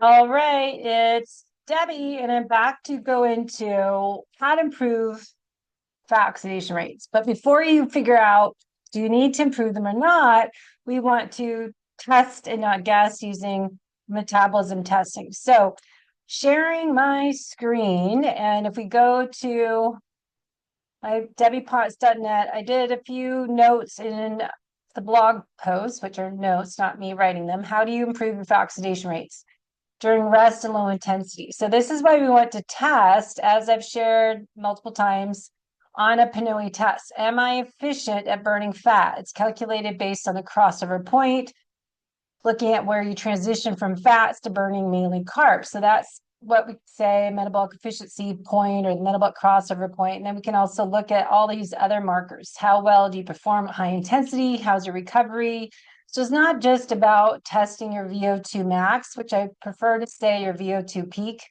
All right, it's Debbie, and I'm back to go into how to improve fat oxidation rates. But before you figure out do you need to improve them or not, we want to test and not guess using metabolism testing. So, sharing my screen, and if we go to my debbiepotts.net, I did a few notes in the blog posts, which are notes, not me writing them. How do you improve your fat oxidation rates during rest and low intensity? So this is why we want to test, as I've shared multiple times, on a Pinoy test. Am I efficient at burning fat? It's calculated based on the crossover point, looking at where you transition from fats to burning mainly carbs. So that's what we say metabolic efficiency point or the metabolic crossover point. And then we can also look at all these other markers. How well do you perform at high intensity? How's your recovery? So it's not just about testing your VO2 max, which I prefer to say your VO2 peak.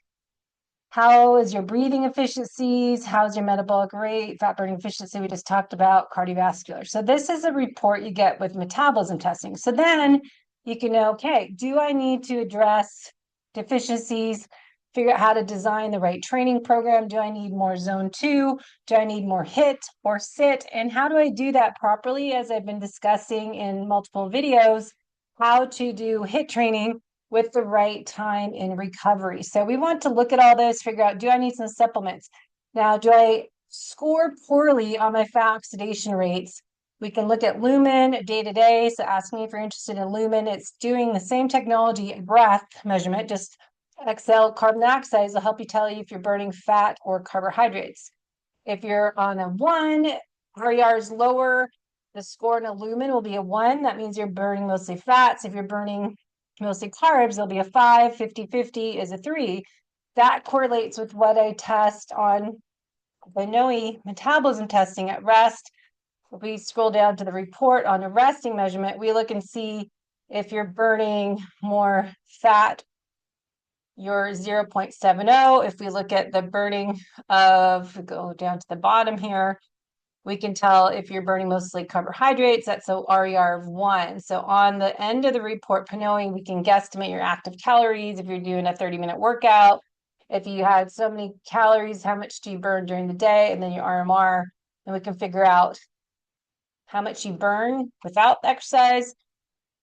How is your breathing efficiencies? How's your metabolic rate, fat burning efficiency? We just talked about cardiovascular. So this is a report you get with metabolism testing. So then you can know, okay, do I need to address deficiencies, figure out how to design the right training program? Do I need more zone 2? Do I need more HIT or sit? And how do I do that properly? As I've been discussing in multiple videos, how to do HIT training with the right time in recovery. So we want to look at all this, figure out, do I need some supplements? Now, do I score poorly on my fat oxidation rates? We can look at lumen day to day. So ask me if you're interested in lumen. It's doing the same technology, breath measurement, just XL carbon dioxide will help you tell you if you're burning fat or carbohydrates. If you're on a 1, RER is lower, the score in a lumen will be a 1. That means you're burning mostly fats. If you're burning mostly carbs, there'll be a 5. 50-50 is a 3. That correlates with what I test on the NOE metabolism testing at rest. If we scroll down to the report on a resting measurement, we look and see if you're burning more fat, you're 0.70. If we look at the burning of, go down to the bottom here, we can tell if you're burning mostly carbohydrates, that's a RER of 1. So on the end of the report, Pinoy, we can guesstimate your active calories if you're doing a 30-minute workout. If you had so many calories, how much do you burn during the day? And then your RMR, and we can figure out how much you burn without exercise,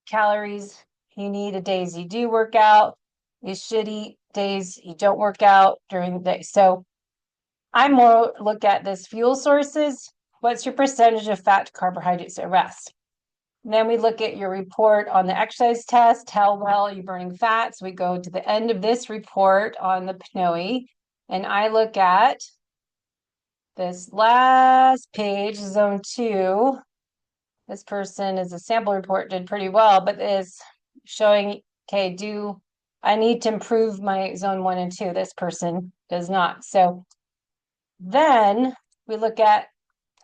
calories you need a days you do work out. You should eat days you don't work out during the day. So I more look at this fuel sources. What's your percentage of fat to carbohydrates at rest? And then we look at your report on the exercise test. How well are you burning fat? So we go to the end of this report on the PNOE, and I look at this last page, zone 2. This person is a sample report, did pretty well, but is showing, okay, do I need to improve my zone 1 and 2? This person does not. So then we look at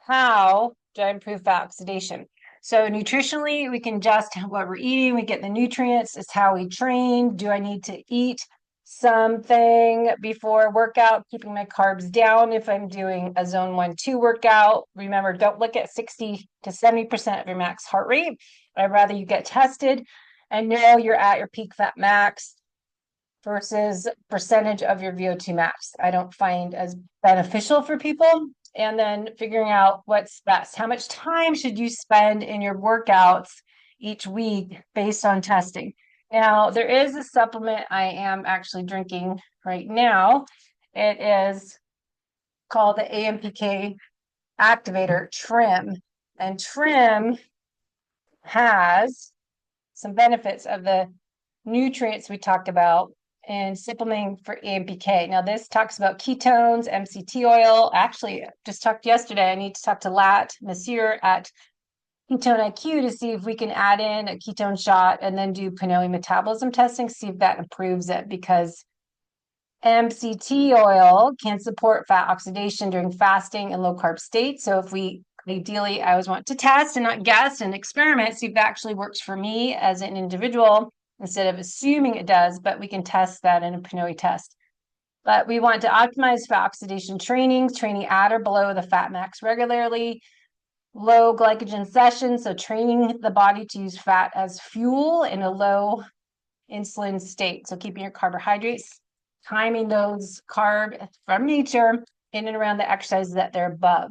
how do I improve fat oxidation? So nutritionally, we can adjust what we're eating. We get the nutrients. It's how we train. Do I need to eat something before workout, keeping my carbs down if I'm doing a zone 1-2 workout? Remember, don't look at 60 to 70% of your max heart rate. I'd rather you get tested and know you're at your peak fat max versus percentage of your VO2 max. I don't find as beneficial for people. And then figuring out what's best. How much time should you spend in your workouts each week based on testing? Now, there is a supplement I am actually drinking right now. It is called the AMPK activator Trim. And Trim has some benefits of the nutrients we talked about and supplementing for AMPK. Now, this talks about ketones, MCT oil. Actually, just talked yesterday. I need to talk to Lat Monsieur at Ketone IQ to see if we can add in a ketone shot and then do Pinoy metabolism testing, see if that improves it, because MCT oil can support fat oxidation during fasting and low carb states. So if we ideally, I always want to test and not guess and experiment, see if that actually works for me as an individual instead of assuming it does, but we can test that in a Pinoy test. But we want to optimize fat oxidation training at or below the fat max regularly, low glycogen sessions, so training the body to use fat as fuel in a low insulin state. So keeping your carbohydrates, timing those carbs from nature in and around the exercises that they're above.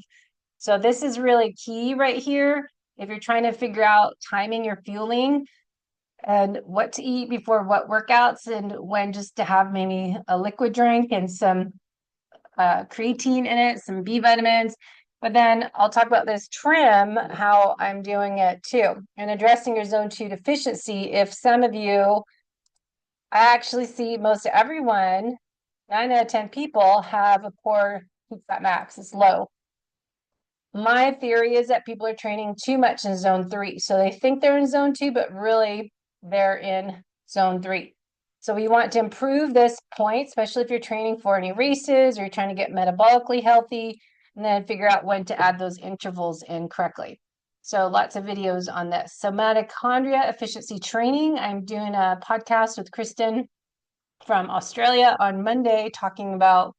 So this is really key right here. If you're trying to figure out timing your fueling and what to eat before what workouts and when just to have maybe a liquid drink and some creatine in it, some B vitamins. But then I'll talk about this trim, how I'm doing it too, and addressing your zone 2 deficiency. If some of you, I actually see most everyone, 9 out of 10 people have a poor peak fat max, it's low. My theory is that people are training too much in zone 3. So they think they're in zone 2, but really they're in zone 3. So we want to improve this point, especially if you're training for any races or you're trying to get metabolically healthy, and then figure out when to add those intervals in correctly. So lots of videos on this. So mitochondria efficiency training. I'm doing a podcast with Kristen from Australia on Monday talking about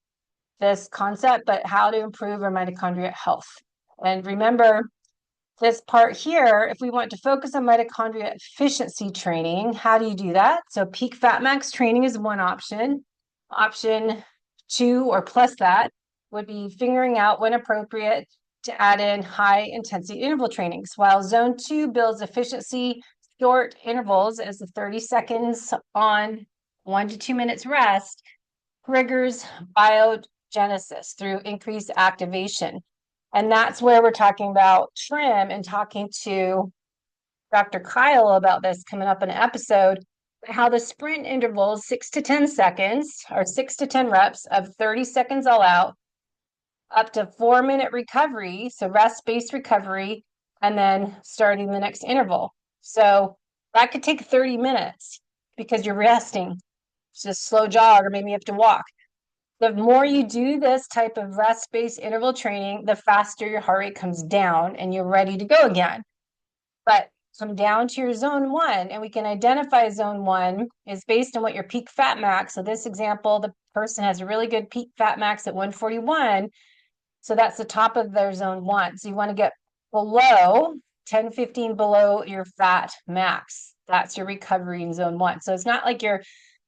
this concept, but how to improve our mitochondria health. And remember this part here, if we want to focus on mitochondria efficiency training, how do you do that? So peak fat max training is one option. Option 2 or plus that would be figuring out when appropriate to add in high intensity interval trainings. While zone 2 builds efficiency, short intervals as the 30 seconds on 1 to 2 minutes rest, triggers biogenesis through increased activation. And that's where we're talking about trim and talking to Dr. Kyle about this coming up in an episode, how the sprint intervals, 6 to 10 seconds or 6 to 10 reps of 30 seconds all out, up to 4-minute recovery, so rest-based recovery, and then starting the next interval. So that could take 30 minutes because you're resting. It's just slow jog, or maybe you have to walk. The more you do this type of rest-based interval training, the faster your heart rate comes down and you're ready to go again. But come down to your zone 1, and we can identify zone 1 is based on what your peak fat max. So this example, the person has a really good peak fat max at 141. So that's the top of their zone 1. So you want to get below 10-15 below your fat max. That's your recovery in zone 1. So it's not like you're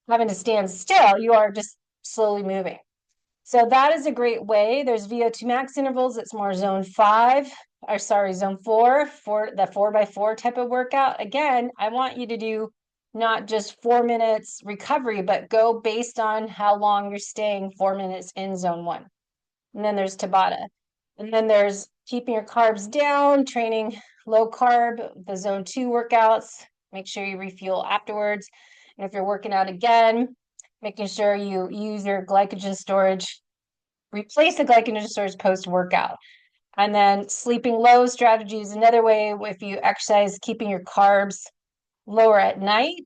having to stand still. You are just slowly moving. So that is a great way. There's VO2 max intervals. It's more zone 5, or sorry, zone 4 for the 4x4 type of workout. Again, I want you to do not just 4 minutes recovery, but go based on how long you're staying 4 minutes in zone 1. And then there's Tabata. And then there's keeping your carbs down, training low carb, the zone 2 workouts. Make sure you refuel afterwards. And if you're working out again, making sure you use your glycogen storage, replace the glycogen storage post-workout. And then sleeping low strategy is another way. If you exercise, keeping your carbs lower at night,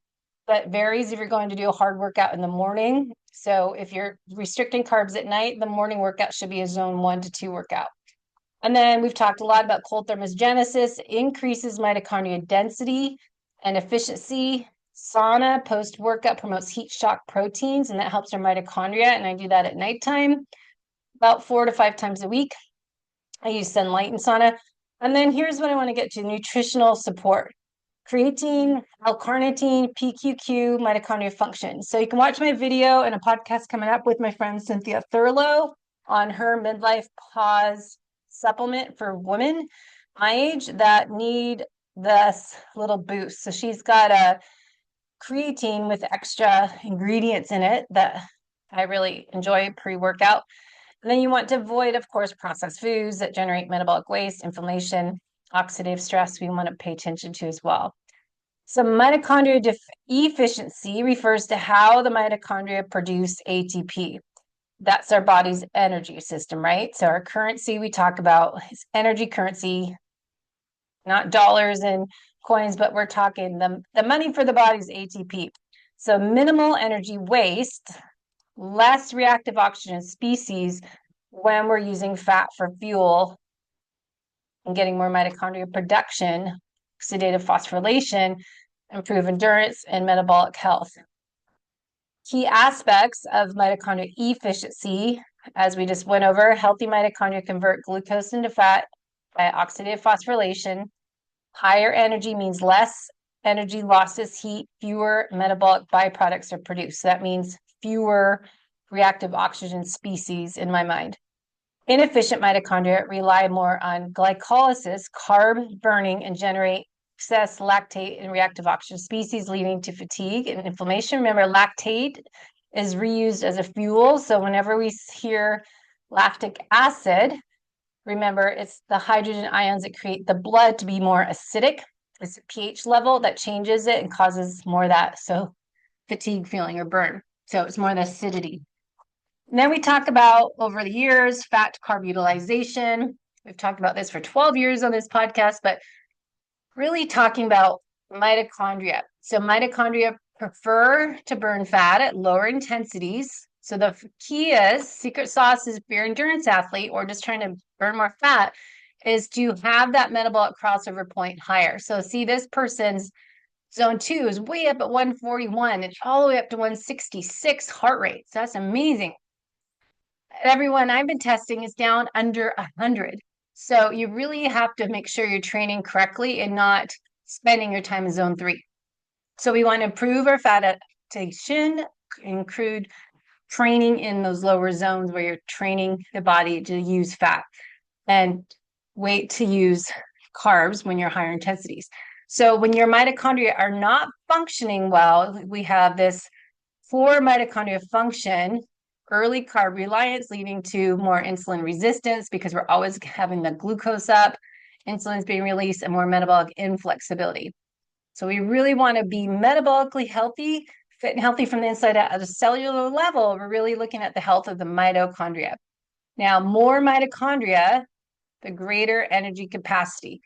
but varies if you're going to do a hard workout in the morning. So if you're restricting carbs at night, the morning workout should be a zone 1 to 2 workout. And then we've talked a lot about cold thermogenesis, increases mitochondria density and efficiency. Sauna post-workout promotes heat shock proteins, and that helps our mitochondria. And I do that at nighttime, about 4 to 5 times a week. I use sunlight and sauna. And then here's what I want to get to: nutritional support. Creatine, L-carnitine, PQQ, mitochondria function. So you can watch my video and a podcast coming up with my friend Cynthia Thurlow on her midlife pause supplement for women my age that need this little boost. So she's got a creatine with extra ingredients in it that I really enjoy pre-workout. And then you want to avoid, of course, processed foods that generate metabolic waste, inflammation, oxidative stress we want to pay attention to as well. So mitochondria efficiency refers to how the mitochondria produce ATP. That's our body's energy system, right? So our currency we talk about is energy currency, not dollars and coins, but we're talking the money for the body's ATP. So minimal energy waste, less reactive oxygen species when we're using fat for fuel and getting more mitochondria production, oxidative phosphorylation, improve endurance and metabolic health. Key aspects of mitochondria efficiency, as we just went over: healthy mitochondria convert glucose into fat by oxidative phosphorylation. Higher energy means less energy losses heat, fewer metabolic byproducts are produced. So that means fewer reactive oxygen species in my mind. Inefficient mitochondria rely more on glycolysis, carb burning, and generate excess lactate and reactive oxygen species, leading to fatigue and inflammation. Remember, lactate is reused as a fuel. So whenever we hear lactic acid, remember, it's the hydrogen ions that create the blood to be more acidic. It's a pH level that changes it and causes more of that. So fatigue feeling or burn. So it's more the acidity. And then we talk about over the years, fat to carb utilization. We've talked about this for 12 years on this podcast, but really talking about mitochondria. So mitochondria prefer to burn fat at lower intensities. So the key is, secret sauce is if you're an endurance athlete or just trying to burn more fat, is to have that metabolic crossover point higher. So see, this person's zone 2 is way up at 141. It's all the way up to 166 heart rate. So that's amazing. Everyone I've been testing is down under 100. So you really have to make sure you're training correctly and not spending your time in zone 3. So we want to improve our fat adaptation, include training in those lower zones where you're training the body to use fat, and wait to use carbs when you're higher intensities. So when your mitochondria are not functioning well, we have this poor mitochondria function, early carb reliance leading to more insulin resistance because we're always having the glucose up, insulin's being released, and more metabolic inflexibility. So we really want to be metabolically healthy, fit and healthy from the inside out. At a cellular level, we're really looking at the health of the mitochondria. Now, more mitochondria, the greater energy capacity,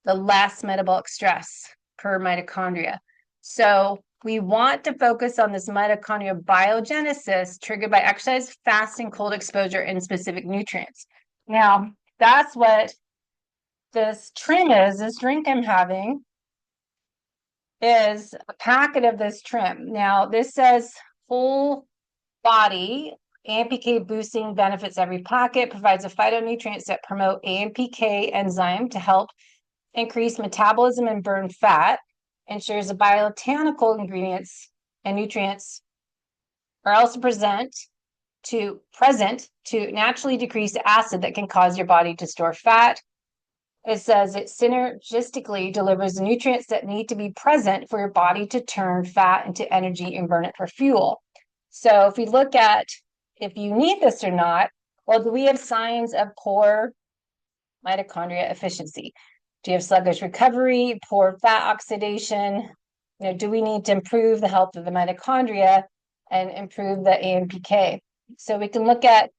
the less metabolic stress per mitochondria. So we want to focus on this mitochondrial biogenesis triggered by exercise, fasting, cold exposure, and specific nutrients. Now, that's what this trim is. This drink I'm having is a packet of this trim. Now, this says full body AMPK boosting benefits. Every packet provides a phytonutrients that promote AMPK enzyme to help increase metabolism and burn fat, ensures the biochemical ingredients and nutrients are also present to naturally decrease the acid that can cause your body to store fat. It says it synergistically delivers the nutrients that need to be present for your body to turn fat into energy and burn it for fuel. So if we look at if you need this or not, well, do we have signs of poor mitochondria efficiency? Do you have sluggish recovery, poor fat oxidation? Do we need to improve the health of the mitochondria and improve the AMPK? So we can look at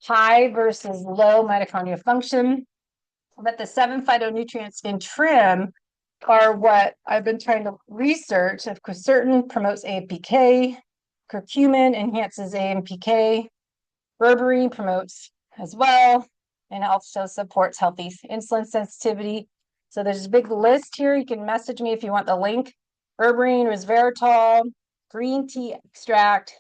high versus low mitochondria function. But the 7 phytonutrients in trim are what I've been trying to research. Of course, certain promotes AMPK, curcumin enhances AMPK, berberine promotes as well, and also supports healthy insulin sensitivity. So there's a big list here. You can message me if you want the link. Berberine, resveratrol, green tea extract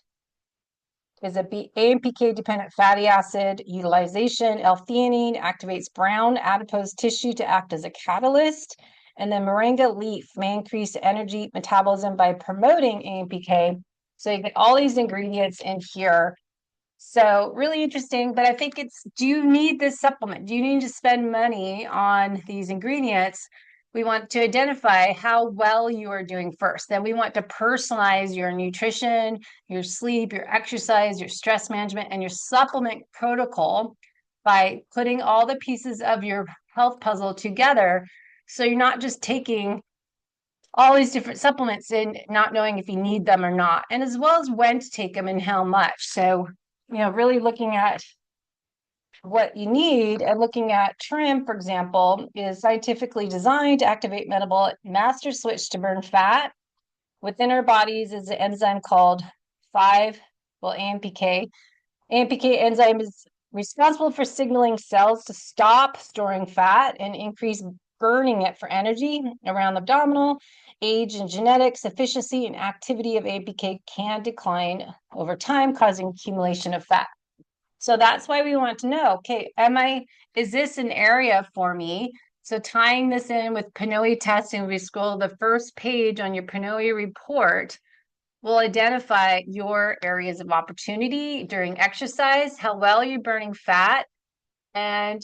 is a AMPK-dependent fatty acid utilization. L-theanine activates brown adipose tissue to act as a catalyst. And then moringa leaf may increase energy metabolism by promoting AMPK. So you get all these ingredients in here. So really interesting, but I think it's, do you need this supplement? Do you need to spend money on these ingredients? We want to identify how well you are doing first. Then we want to personalize your nutrition, your sleep, your exercise, your stress management, and your supplement protocol by putting all the pieces of your health puzzle together. So you're not just taking all these different supplements and not knowing if you need them or not, and as well as when to take them and how much. So, really looking at what you need and looking at trim, for example, is scientifically designed to activate metabolic master switch to burn fat. Within our bodies is an enzyme called AMPK. AMPK enzyme is responsible for signaling cells to stop storing fat and increase burning it for energy around the abdominal. Age and genetics, efficiency, and activity of AMPK can decline over time, causing accumulation of fat. So that's why we want to know, okay, is this an area for me So tying this in with PNOE testing, we scroll the first page on your PNOE report, will identify your areas of opportunity during exercise, how well you're burning fat, and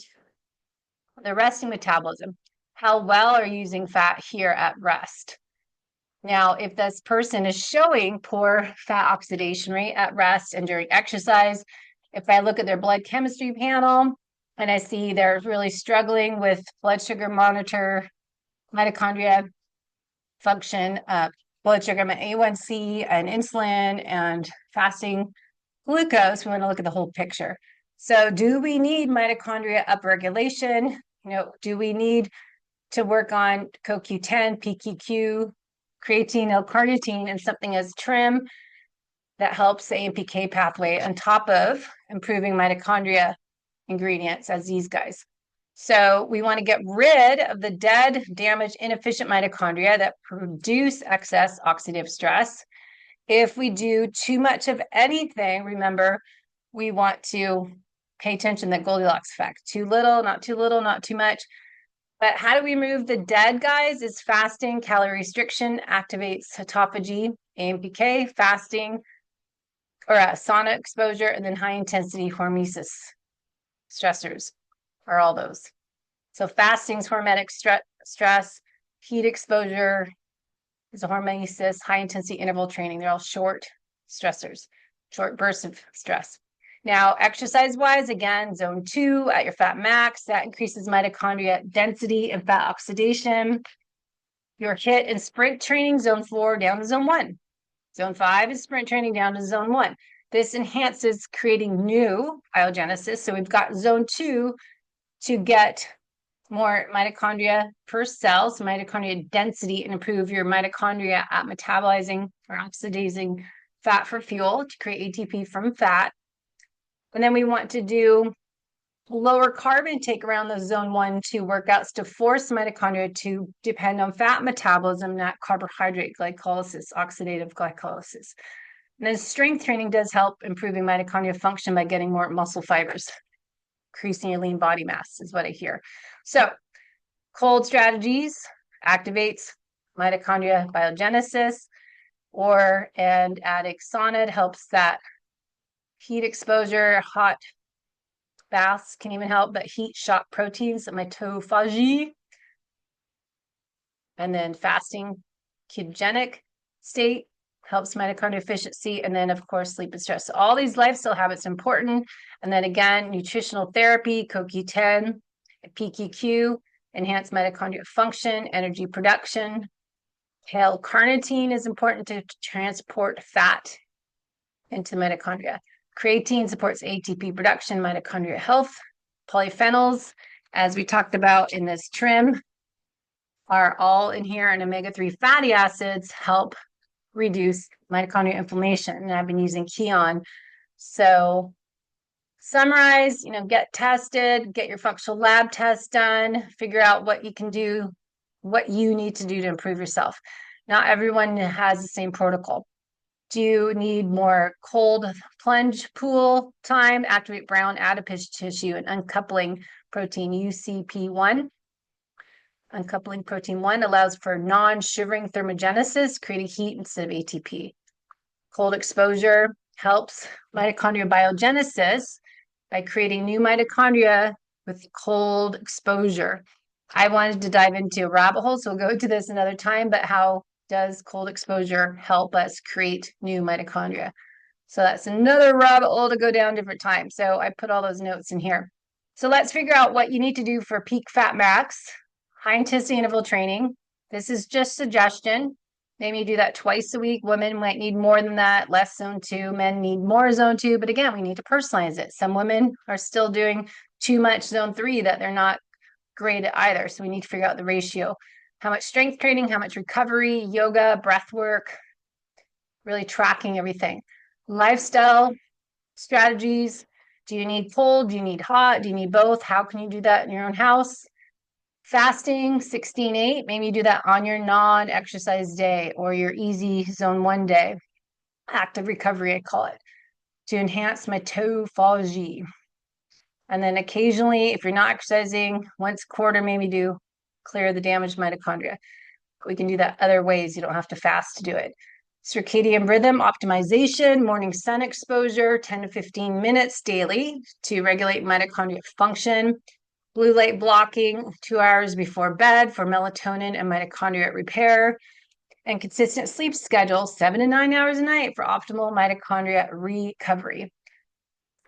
the resting metabolism. How well are you using fat here at rest? Now, if this person is showing poor fat oxidation rate at rest and during exercise, if I look at their blood chemistry panel and I see they're really struggling with blood sugar monitor, mitochondria function, blood sugar, A1C, and insulin, and fasting glucose, we want to look at the whole picture. So do we need mitochondria upregulation? Do we need to work on CoQ10, PQQ, creatine, L-carnitine, and something as TRIM that helps the AMPK pathway on top of improving mitochondria ingredients as these guys. So we want to get rid of the dead, damaged, inefficient mitochondria that produce excess oxidative stress. If we do too much of anything, remember, we want to pay attention to that Goldilocks effect. Too little, not too much. But how do we remove the dead guys? Is fasting, calorie restriction activates autophagy, AMPK, fasting, or sauna exposure, and then high intensity hormesis stressors are all those. So fasting is hormetic stress, heat exposure is a hormesis, high intensity interval training. They're all short stressors, short bursts of stress. Now, exercise-wise, again, zone 2 at your fat max, that increases mitochondria density and fat oxidation. Your HIIT and sprint training, zone 4 down to zone 1. Zone 5 is sprint training down to zone 1. This enhances creating new biogenesis. So we've got zone 2 to get more mitochondria per cell, so mitochondria density, and improve your mitochondria at metabolizing or oxidizing fat for fuel to create ATP from fat. And then we want to do lower carb intake around the zone 1, 2 workouts to force mitochondria to depend on fat metabolism, not carbohydrate glycolysis, oxidative glycolysis. And then strength training does help improving mitochondria function by getting more muscle fibers, increasing your lean body mass is what I hear. So cold strategies activates mitochondria biogenesis, and adding sauna helps that heat exposure. Hot baths can even help, but heat shock proteins, mitophagy. And then fasting, ketogenic state helps mitochondria efficiency. And then, of course, sleep and stress. So all these lifestyle habits are important. And then again, nutritional therapy, CoQ10, PQQ, enhance mitochondria function, energy production. L-carnitine is important to transport fat into mitochondria. Creatine supports ATP production, mitochondria health. Polyphenols, as we talked about in this trim, are all in here, and omega-3 fatty acids help reduce mitochondrial inflammation. And I've been using Keon. So summarize, get tested, get your functional lab test done, figure out what you can do, what you need to do to improve yourself. Not everyone has the same protocol. Do you need more cold plunge pool time, activate brown adipose tissue, and uncoupling protein UCP1? Uncoupling protein 1 allows for non-shivering thermogenesis, creating heat instead of ATP. Cold exposure helps mitochondrial biogenesis by creating new mitochondria with cold exposure. I wanted to dive into a rabbit hole, so we'll go into this another time, but how does cold exposure help us create new mitochondria? So that's another rabbit hole to go down different times. So I put all those notes in here. So let's figure out what you need to do for peak fat max, high intensity interval training. This is just suggestion. Maybe you do that twice a week. Women might need more than that, less zone 2. Men need more zone 2. But again, we need to personalize it. Some women are still doing too much zone 3 that they're not great at either. So we need to figure out the ratio. How much strength training, how much recovery, yoga, breath work, really tracking everything. Lifestyle strategies. Do you need cold? Do you need hot? Do you need both? How can you do that in your own house? Fasting, 16-8. Maybe you do that on your non-exercise day or your easy zone 1 day. Active recovery, I call it, to enhance mitophagy. And then occasionally, if you're not exercising, once a quarter, maybe do clear the damaged mitochondria. We can do that other ways. You don't have to fast to do it. Circadian rhythm optimization, morning sun exposure, 10 to 15 minutes daily to regulate mitochondrial function. Blue light blocking 2 hours before bed for melatonin and mitochondria repair. And consistent sleep schedule, 7 to 9 hours a night for optimal mitochondria recovery.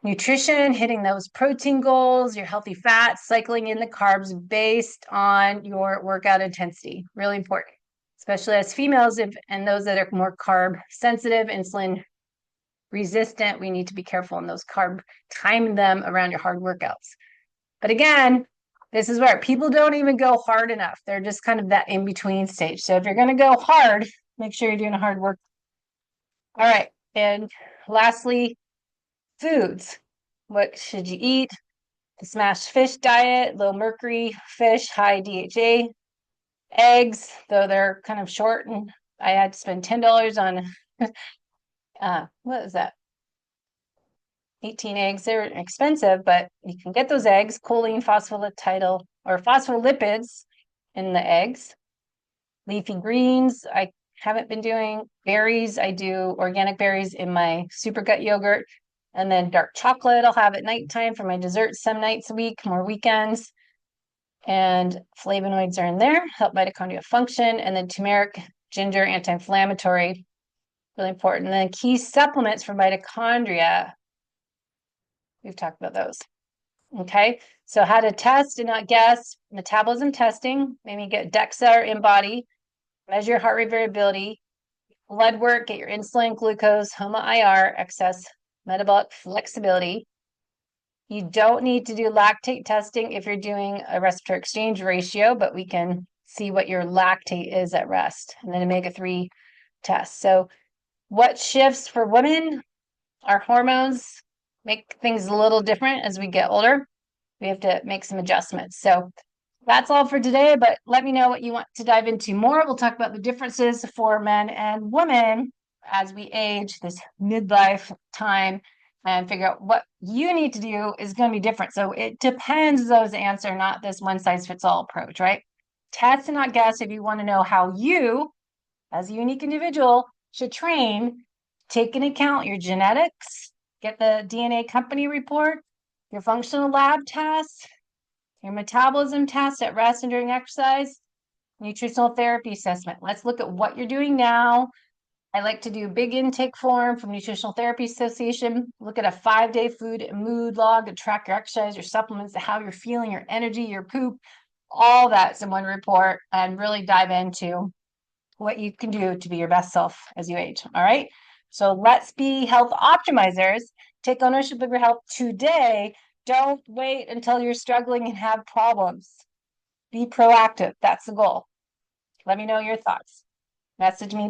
Nutrition, hitting those protein goals, your healthy fats, cycling in the carbs based on your workout intensity. Really important, especially as females and those that are more carb sensitive, insulin resistant. We need to be careful in those carb, time them around your hard workouts. But again, this is where people don't even go hard enough. They're just kind of that in-between stage. So if you're going to go hard, make sure you're doing a hard work. All right. And lastly, foods. What should you eat? The smashed fish diet, low mercury fish, high DHA. Eggs, though they're kind of short, and I had to spend $10 on what is that? 18 eggs. They're expensive, but you can get those eggs, choline, phospholipid, or phospholipids in the eggs. Leafy greens, I haven't been doing. Berries, I do organic berries in my Supergut yogurt. And then dark chocolate I'll have at nighttime for my desserts some nights a week, more weekends. And flavonoids are in there, help mitochondrial function. And then turmeric, ginger, anti-inflammatory, really important. And then key supplements for mitochondria. We've talked about those. Okay, so how to test and not guess. Metabolism testing, maybe get DEXA or InBody, measure your heart rate variability, blood work, get your insulin, glucose, HOMA-IR, excess metabolic flexibility. You don't need to do lactate testing if you're doing a respiratory exchange ratio, but we can see what your lactate is at rest, and then omega-3 test. So what shifts for women? Our hormones make things a little different as we get older. We have to make some adjustments. So that's all for today, but let me know what you want to dive into more. We'll talk about the differences for men and women as we age, this midlife time, and figure out what you need to do is going to be different. So it depends, those answer, not this one size fits all approach, right? Test and not guess if you want to know how you, as a unique individual, should train. Take into account your genetics, get the DNA company report, your functional lab tests, your metabolism test at rest and during exercise, nutritional therapy assessment. Let's look at what you're doing now. I like to do big intake form from Nutritional Therapy Association. Look at a 5-day food and mood log and track your exercise, your supplements, how you're feeling, your energy, your poop, all that's in one report, and really dive into what you can do to be your best self as you age. All right. So let's be health optimizers. Take ownership of your health today. Don't wait until you're struggling and have problems. Be proactive. That's the goal. Let me know your thoughts. Message me